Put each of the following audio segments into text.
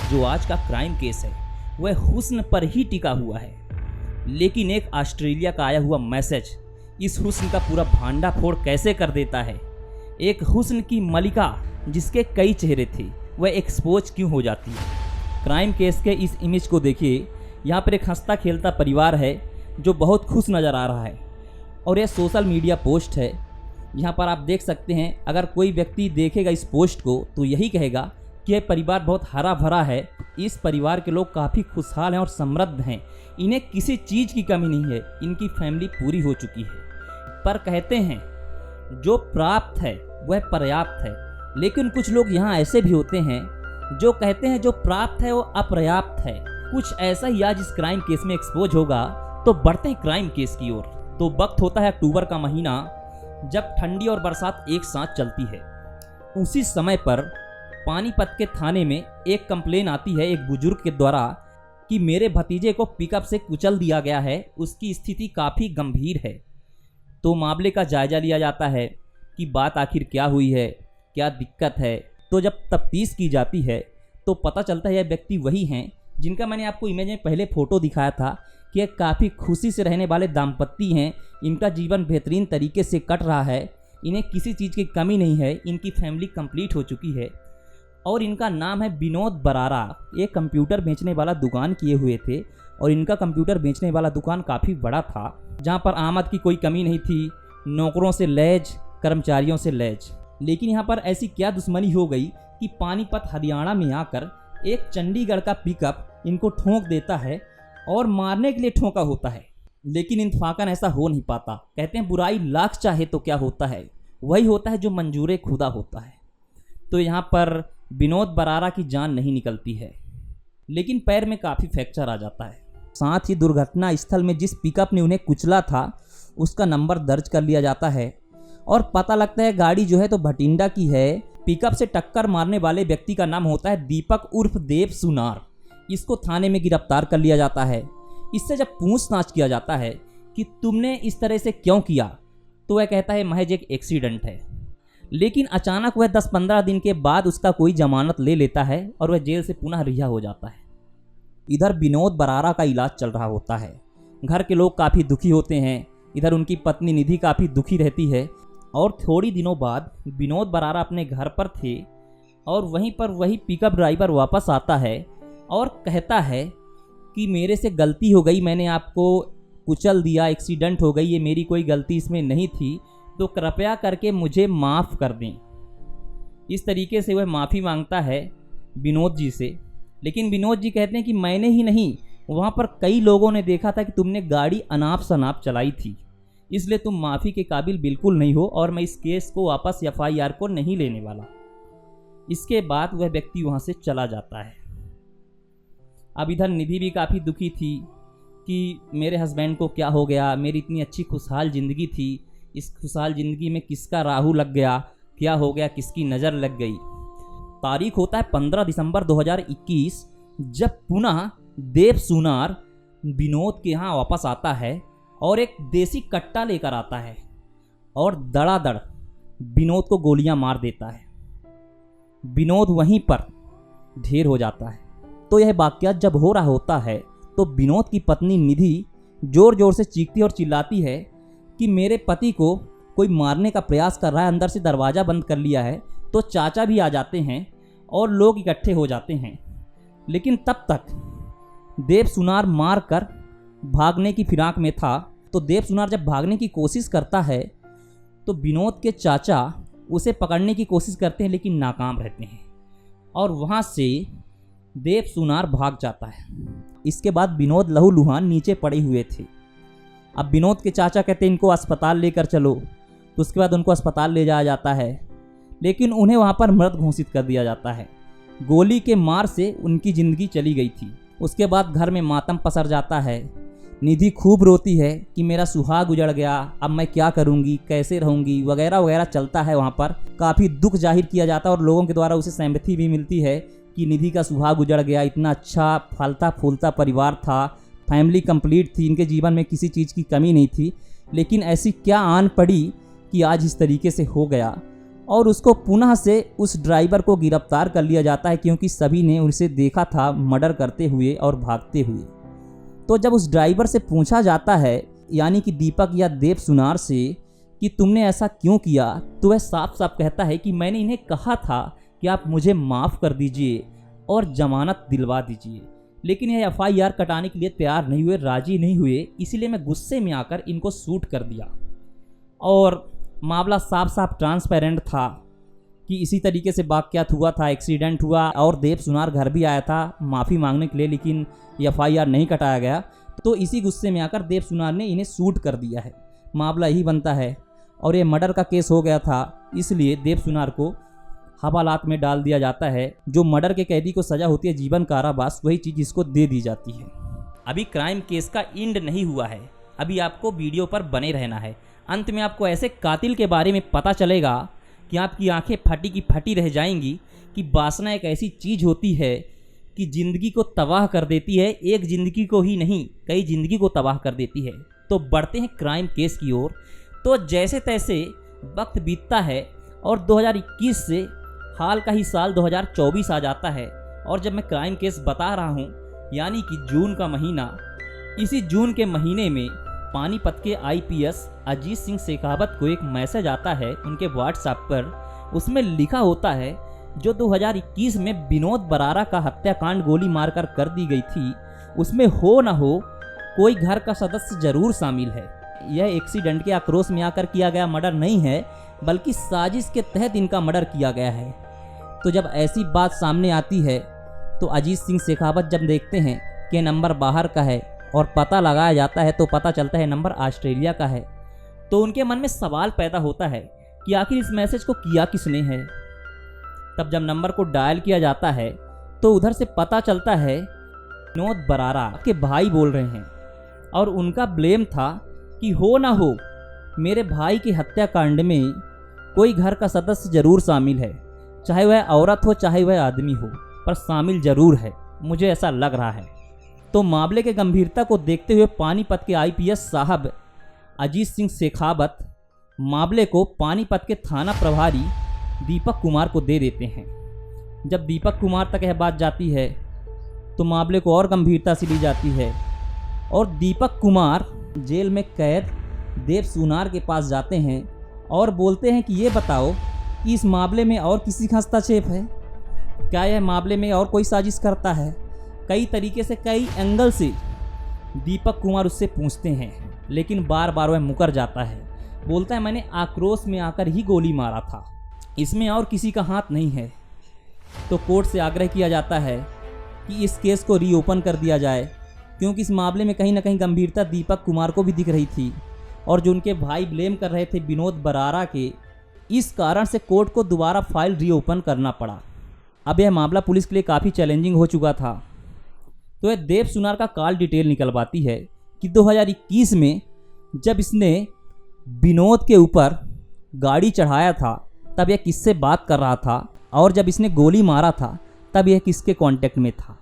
जो आज का क्राइम केस है वह हुस्न पर ही टिका हुआ है, लेकिन एक ऑस्ट्रेलिया का आया हुआ मैसेज इस हुस्न का पूरा भांडाफोड़ कैसे कर देता है। एक हुस्न की मलिका जिसके कई चेहरे थे वह एक्सपोज क्यों हो जाती है। क्राइम केस के इस इमेज को देखिए। यहाँ पर एक हंसता खेलता परिवार है जो बहुत खुश नज़र आ रहा है और यह सोशल मीडिया पोस्ट है। यहाँ पर आप देख सकते हैं, अगर कोई व्यक्ति देखेगा इस पोस्ट को तो यही कहेगा कि यह परिवार बहुत हरा भरा है। इस परिवार के लोग काफ़ी खुशहाल हैं और समृद्ध हैं, इन्हें किसी चीज़ की कमी नहीं है, इनकी फैमिली पूरी हो चुकी है। पर कहते हैं जो प्राप्त है वह पर्याप्त है, लेकिन कुछ लोग यहाँ ऐसे भी होते हैं जो कहते हैं जो प्राप्त है वो अपर्याप्त है। कुछ ऐसा ही आज इस क्राइम केस में एक्सपोज होगा। तो बढ़ते हैं क्राइम केस की ओर। तो वक्त होता है अक्टूबर का महीना, जब ठंडी और बरसात एक साथ चलती है। उसी समय पर पानीपत के थाने में एक कंप्लेन आती है एक बुजुर्ग के द्वारा कि मेरे भतीजे को पिकअप से कुचल दिया गया है, उसकी स्थिति काफ़ी गंभीर है। तो मामले का जायजा लिया जाता है कि बात आखिर क्या हुई है, क्या दिक्कत है। तो जब तफ्तीश की जाती है तो पता चलता है यह व्यक्ति वही हैं जिनका मैंने आपको इमेज में पहले फ़ोटो दिखाया था कि यह काफ़ी खुशी से रहने वाले दाम्पत्य हैं। इनका जीवन बेहतरीन तरीके से कट रहा है, इन्हें किसी चीज़ की कमी नहीं है, इनकी फैमिली कंप्लीट हो चुकी है। और इनका नाम है विनोद बरारा। एक कंप्यूटर बेचने वाला दुकान किए हुए थे और इनका कंप्यूटर बेचने वाला दुकान काफ़ी बड़ा था, जहाँ पर आमद की कोई कमी नहीं थी, नौकरों से लैज, कर्मचारियों से लैज। लेकिन यहाँ पर ऐसी क्या दुश्मनी हो गई कि पानीपत हरियाणा में आकर एक चंडीगढ़ का पिकअप इनको ठोंक देता है और मारने के लिए ठोंका होता है। लेकिन इत्फाकन ऐसा हो नहीं पाता। कहते हैं बुराई लाख चाहे तो क्या होता है, वही होता है जो मंजूर खुदा होता है। तो यहाँ पर विनोद बरारा की जान नहीं निकलती है, लेकिन पैर में काफ़ी फ्रैक्चर आ जाता है। साथ ही दुर्घटना स्थल में जिस पिकअप ने उन्हें कुचला था उसका नंबर दर्ज कर लिया जाता है और पता लगता है गाड़ी जो है तो भटिंडा की है। पिकअप से टक्कर मारने वाले व्यक्ति का नाम होता है दीपक उर्फ देव सुनार। इसको थाने में गिरफ्तार कर लिया जाता है। इससे जब पूछताछ किया जाता है कि तुमने इस तरह से क्यों किया, तो वह कहता है महज एक एक्सीडेंट है। लेकिन अचानक वह 10-15 दिन के बाद उसका कोई जमानत ले लेता है और वह जेल से पुनः रिहा हो जाता है। इधर विनोद बरारा का इलाज चल रहा होता है। घर के लोग काफ़ी दुखी होते हैं, इधर उनकी पत्नी निधि काफ़ी दुखी रहती है। और थोड़ी दिनों बाद विनोद बरारा अपने घर पर थे और वहीं पर वही पिकअप ड्राइवर वापस आता है और कहता है कि मेरे से गलती हो गई, मैंने आपको कुचल दिया, एक्सीडेंट हो गई, ये मेरी कोई गलती इसमें नहीं थी, तो कृपया करके मुझे माफ़ कर दें। इस तरीके से वह माफ़ी मांगता है विनोद जी से। लेकिन विनोद जी कहते हैं कि मैंने ही नहीं, वहाँ पर कई लोगों ने देखा था कि तुमने गाड़ी अनाप शनाप चलाई थी, इसलिए तुम माफ़ी के काबिल बिल्कुल नहीं हो और मैं इस केस को वापस FIR को नहीं लेने वाला। इसके बाद वह व्यक्ति वहाँ से चला जाता है। अब इधर निधि भी काफ़ी दुखी थी कि मेरे हस्बैंड को क्या हो गया, मेरी इतनी अच्छी खुशहाल ज़िंदगी थी, इस खुशहाल ज़िंदगी में किसका राहु लग गया, क्या हो गया, किसकी नज़र लग गई। तारीख होता है 15 दिसंबर 2021, जब पुनः देव सुनार विनोद के यहाँ वापस आता है और एक देसी कट्टा लेकर आता है और दड़ादड़ विनोद को गोलियां मार देता है। विनोद वहीं पर ढेर हो जाता है। तो यह वाकया जब हो रहा होता है तो विनोद की पत्नी निधि जोर जोर से चीखती और चिल्लाती है कि मेरे पति को कोई मारने का प्रयास कर रहा है, अंदर से दरवाज़ा बंद कर लिया है। तो चाचा भी आ जाते हैं और लोग इकट्ठे हो जाते हैं। लेकिन तब तक देव सुनार मार कर भागने की फिराक में था। तो देव सुनार जब भागने की कोशिश करता है तो विनोद के चाचा उसे पकड़ने की कोशिश करते हैं, लेकिन नाकाम रहते हैं और वहाँ से देव सुनार भाग जाता है। इसके बाद विनोद लहूलुहान नीचे पड़े हुए थे। अब विनोद के चाचा कहते हैं इनको अस्पताल लेकर चलो। तो उसके बाद उनको अस्पताल ले जाया जाता है, लेकिन उन्हें वहाँ पर मृत घोषित कर दिया जाता है। गोली के मार से उनकी ज़िंदगी चली गई थी। उसके बाद घर में मातम पसर जाता है। निधि खूब रोती है कि मेरा सुहाग उजड़ गया, अब मैं क्या करूंगी, कैसे रहूंगी, वगैरह वगैरह चलता है। वहाँ पर काफ़ी दुख जाहिर किया जाता है और लोगों के द्वारा उसे सहमति भी मिलती है कि निधि का सुहाग उजड़ गया, इतना अच्छा फलता फूलता परिवार था, फैमिली कंप्लीट थी, इनके जीवन में किसी चीज़ की कमी नहीं थी। लेकिन ऐसी क्या आन पड़ी कि आज इस तरीके से हो गया। और उसको पुनः से उस ड्राइवर को गिरफ्तार कर लिया जाता है, क्योंकि सभी ने उसे देखा था मर्डर करते हुए और भागते हुए। तो जब उस ड्राइवर से पूछा जाता है, यानी कि दीपक या देव सुनार से, कि तुमने ऐसा क्यों किया, तो वह साफ साफ कहता है कि मैंने इन्हें कहा था कि आप मुझे माफ़ कर दीजिए और जमानत दिलवा दीजिए, लेकिन यह FIR कटाने के लिए तैयार नहीं हुए, राजी नहीं हुए, इसीलिए मैं गुस्से में आकर इनको शूट कर दिया। और मामला साफ साफ ट्रांसपेरेंट था कि इसी तरीके से वाकयात हुआ था, एक्सीडेंट हुआ और देव सुनार घर भी आया था माफ़ी मांगने के लिए, लेकिन FIR नहीं कटाया गया। तो इसी गुस्से में आकर देव सुनार ने इन्हें शूट कर दिया है। मामला यही बनता है और ये मर्डर का केस हो गया था, इसलिए देव सुनार को हवालात में डाल दिया जाता है। जो मर्डर के कैदी को सज़ा होती है जीवन कारावास, वही चीज़ इसको दे दी जाती है। अभी क्राइम केस का एंड नहीं हुआ है, अभी आपको वीडियो पर बने रहना है। अंत में आपको ऐसे कातिल के बारे में पता चलेगा कि आपकी आंखें फटी की फटी रह जाएंगी कि वासना एक ऐसी चीज़ होती है कि ज़िंदगी को तबाह कर देती है, एक ज़िंदगी को ही नहीं कई ज़िंदगी को तबाह कर देती है। तो बढ़ते हैं क्राइम केस की ओर। तो जैसे तैसे वक्त बीतता है और 2021 से हाल का ही साल 2024 आ जाता है, और जब मैं क्राइम केस बता रहा हूँ यानी कि जून का महीना, इसी जून के महीने में पानीपत के IPS अजीत सिंह शेखावत को एक मैसेज आता है उनके व्हाट्सएप पर। उसमें लिखा होता है, जो 2021 में विनोद बरारा का हत्याकांड गोली मारकर कर दी गई थी, उसमें हो न हो कोई घर का सदस्य जरूर शामिल है। यह एक्सीडेंट के आक्रोश में आकर किया गया मर्डर नहीं है, बल्कि साजिश के तहत इनका मर्डर किया गया है। तो जब ऐसी बात सामने आती है तो अजीत सिंह शेखावत जब देखते हैं कि नंबर बाहर का है और पता लगाया जाता है तो पता चलता है नंबर ऑस्ट्रेलिया का है, तो उनके मन में सवाल पैदा होता है कि आखिर इस मैसेज को किया किसने है। तब जब नंबर को डायल किया जाता है तो उधर से पता चलता है विनोद बरारा के भाई बोल रहे हैं, और उनका ब्लेम था कि हो ना हो मेरे भाई के हत्याकांड में कोई घर का सदस्य जरूर शामिल है, चाहे वह औरत हो चाहे वह आदमी हो, पर शामिल जरूर है, मुझे ऐसा लग रहा है। तो मामले के गंभीरता को देखते हुए पानीपत के IPS साहब अजीत सिंह शेखावत मामले को पानीपत के थाना प्रभारी दीपक कुमार को दे देते हैं। जब दीपक कुमार तक यह बात जाती है तो मामले को और गंभीरता से ली जाती है, और दीपक कुमार जेल में कैद देव सुनार के पास जाते हैं और बोलते हैं कि ये बताओ कि इस मामले में और किसी का हस्तक्षेप है क्या, यह मामले में और कोई साजिश करता है। कई तरीके से कई एंगल से दीपक कुमार उससे पूछते हैं, लेकिन बार बार वह मुकर जाता है। बोलता है मैंने आक्रोश में आकर ही गोली मारा था, इसमें और किसी का हाथ नहीं है। तो कोर्ट से आग्रह किया जाता है कि इस केस को रीओपन कर दिया जाए, क्योंकि इस मामले में कहीं ना कहीं गंभीरता दीपक कुमार को भी दिख रही थी, और जो उनके भाई ब्लेम कर रहे थे विनोद बरारा के, इस कारण से कोर्ट को दोबारा फाइल रीओपन करना पड़ा। अब यह मामला पुलिस के लिए काफ़ी चैलेंजिंग हो चुका था। तो यह देव सुनार का कॉल डिटेल निकलवाती है कि 2021 में जब इसने विनोद के ऊपर गाड़ी चढ़ाया था तब यह किससे बात कर रहा था, और जब इसने गोली मारा था तब यह किसके कांटेक्ट में था।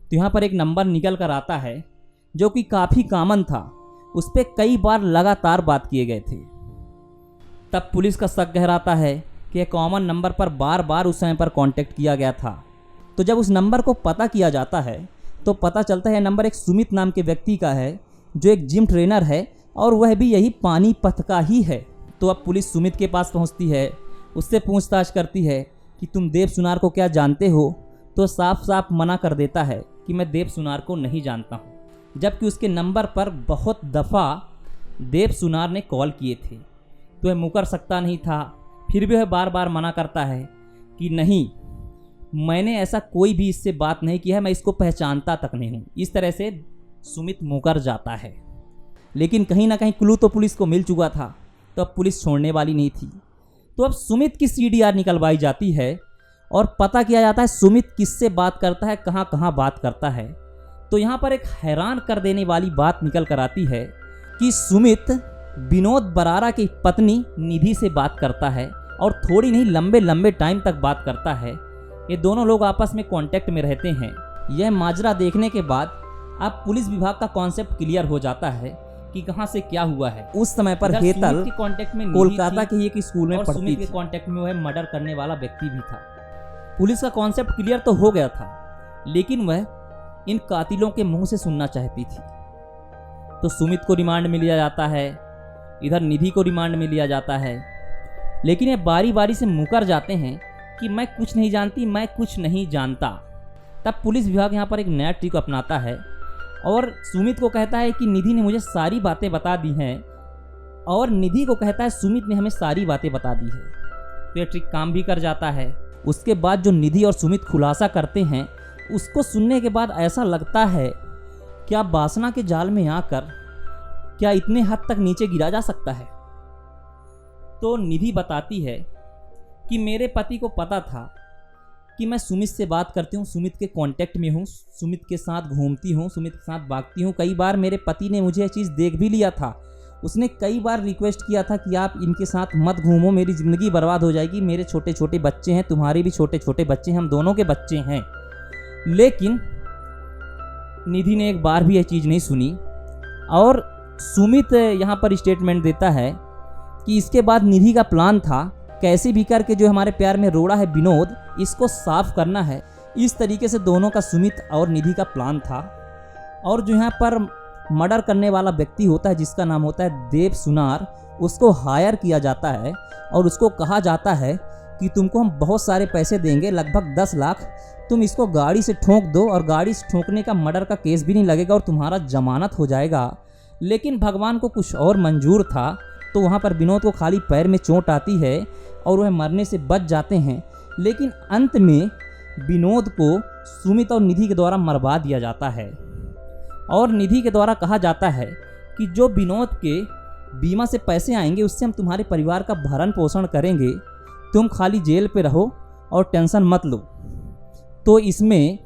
तो यहाँ पर एक नंबर निकल कर आता है जो कि काफ़ी कॉमन था, उस पर कई बार लगातार बात किए गए थे। तब पुलिस का शक गहराता है कि यह कॉमन नंबर पर बार बार उस समय पर कांटेक्ट किया गया था। तो जब उस नंबर को पता किया जाता है तो पता चलता है नंबर एक सुमित नाम के व्यक्ति का है, जो एक जिम ट्रेनर है, और वह भी यही पानीपत का ही है। तो अब पुलिस सुमित के पास पहुंचती है, उससे पूछताछ करती है कि तुम देव सुनार को क्या जानते हो। तो साफ साफ मना कर देता है कि मैं देव सुनार को नहीं जानता हूँ, जबकि उसके नंबर पर बहुत दफ़ा देव सुनार ने कॉल किए थे। तो वह मुकर सकता नहीं था, फिर भी वह बार बार मना करता है कि नहीं, मैंने ऐसा कोई भी इससे बात नहीं की है, मैं इसको पहचानता तक नहीं हूँ। इस तरह से सुमित मुकर जाता है, लेकिन कहीं ना कहीं क्लू तो पुलिस को मिल चुका था, तो अब पुलिस छोड़ने वाली नहीं थी। तो अब सुमित की CDR निकलवाई जाती है और पता किया जाता है सुमित किससे बात करता है, कहाँ कहाँ बात करता है। तो यहाँ पर एक हैरान कर देने वाली बात निकल कर आती है कि सुमित विनोद बरारा की पत्नी निधि से बात करता है, और थोड़ी नहीं लंबे लंबे टाइम तक बात करता है। ये दोनों लोग आपस में कांटेक्ट में रहते हैं। यह माजरा देखने के बाद अब पुलिस विभाग का कॉन्सेप्ट क्लियर हो जाता है कि कहाँ से क्या हुआ है। उस समय पर हेतल के कांटेक्ट में कोलकाता के एक स्कूल में और पढ़ती सुमित थी। के कांटेक्ट में वह मर्डर करने वाला व्यक्ति भी था। पुलिस का कॉन्सेप्ट क्लियर तो हो गया था, लेकिन वह इन कातिलों के मुंह से सुनना चाहती थी। तो सुमित को रिमांड में लिया जाता है, इधर निधि को रिमांड में लिया जाता है, लेकिन ये बारी बारी से मुकर जाते हैं कि मैं कुछ नहीं जानती, मैं कुछ नहीं जानता। तब पुलिस विभाग यहाँ पर एक नया ट्रिक अपनाता है और सुमित को कहता है कि निधि ने मुझे सारी बातें बता दी हैं, और निधि को कहता है सुमित ने हमें सारी बातें बता दी है। तो ये ट्रिक काम भी कर जाता है। उसके बाद जो निधि और सुमित खुलासा करते हैं, उसको सुनने के बाद ऐसा लगता है क्या वासना के जाल में आकर क्या इतने हद तक नीचे गिरा जा सकता है। तो निधि बताती है कि मेरे पति को पता था कि मैं सुमित से बात करती हूँ, सुमित के कांटेक्ट में हूँ, सुमित के साथ घूमती हूँ, सुमित के साथ भागती हूँ। कई बार मेरे पति ने मुझे यह चीज़ देख भी लिया था। उसने कई बार रिक्वेस्ट किया था कि आप इनके साथ मत घूमो, मेरी ज़िंदगी बर्बाद हो जाएगी, मेरे छोटे छोटे बच्चे हैं, तुम्हारे भी छोटे छोटे बच्चे हैं, हम दोनों के बच्चे हैं। लेकिन निधि ने एक बार भी यह चीज़ नहीं सुनी। और सुमित यहाँ पर स्टेटमेंट देता है कि इसके बाद निधि का प्लान था कैसे भी करके जो हमारे प्यार में रोड़ा है विनोद, इसको साफ करना है। इस तरीके से दोनों का सुमित और निधि का प्लान था। और जो यहाँ पर मर्डर करने वाला व्यक्ति होता है जिसका नाम होता है देव सुनार, उसको हायर किया जाता है और उसको कहा जाता है कि तुमको हम बहुत सारे पैसे देंगे, लगभग 10 लाख, तुम इसको गाड़ी से ठोंक दो और गाड़ी से ठोंकने का मर्डर का केस भी नहीं लगेगा और तुम्हारा जमानत हो जाएगा। लेकिन भगवान को कुछ और मंजूर था, तो वहाँ पर विनोद को खाली पैर में चोट आती है और वह मरने से बच जाते हैं। लेकिन अंत में विनोद को सुमित और निधि के द्वारा मरवा दिया जाता है और निधि के द्वारा कहा जाता है कि जो विनोद के बीमा से पैसे आएंगे उससे हम तुम्हारे परिवार का भरण पोषण करेंगे, तुम खाली जेल पे रहो और टेंशन मत लो। तो इसमें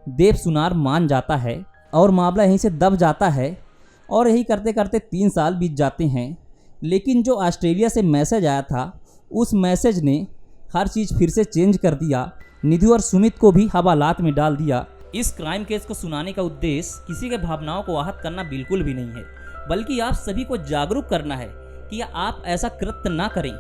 देव सुनार मान जाता है और मामला यहीं से दब जाता है। और यही करते करते 3 साल बीत जाते हैं। लेकिन जो ऑस्ट्रेलिया से मैसेज आया था, उस मैसेज ने हर चीज़ फिर से चेंज कर दिया, निधि और सुमित को भी हवालात में डाल दिया। इस क्राइम केस को सुनाने का उद्देश्य किसी के भावनाओं को आहत करना बिल्कुल भी नहीं है, बल्कि आप सभी को जागरूक करना है कि आप ऐसा कृत्य ना करें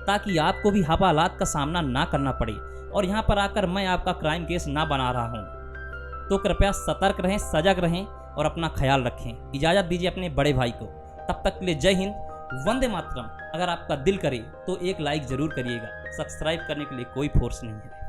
ताकि आपको भी हवालात का सामना ना करना पड़े। और यहाँ पर आकर मैं आपका क्राइम केस ना बना रहा हूँ। तो कृपया सतर्क रहें, सजग रहें और अपना ख्याल रखें। इजाज़त दीजिए अपने बड़े भाई को। तब तक के लिए जय हिंद, वंदे मातरम। अगर आपका दिल करे तो एक लाइक ज़रूर करिएगा। सब्सक्राइब करने के लिए कोई फोर्स नहीं है।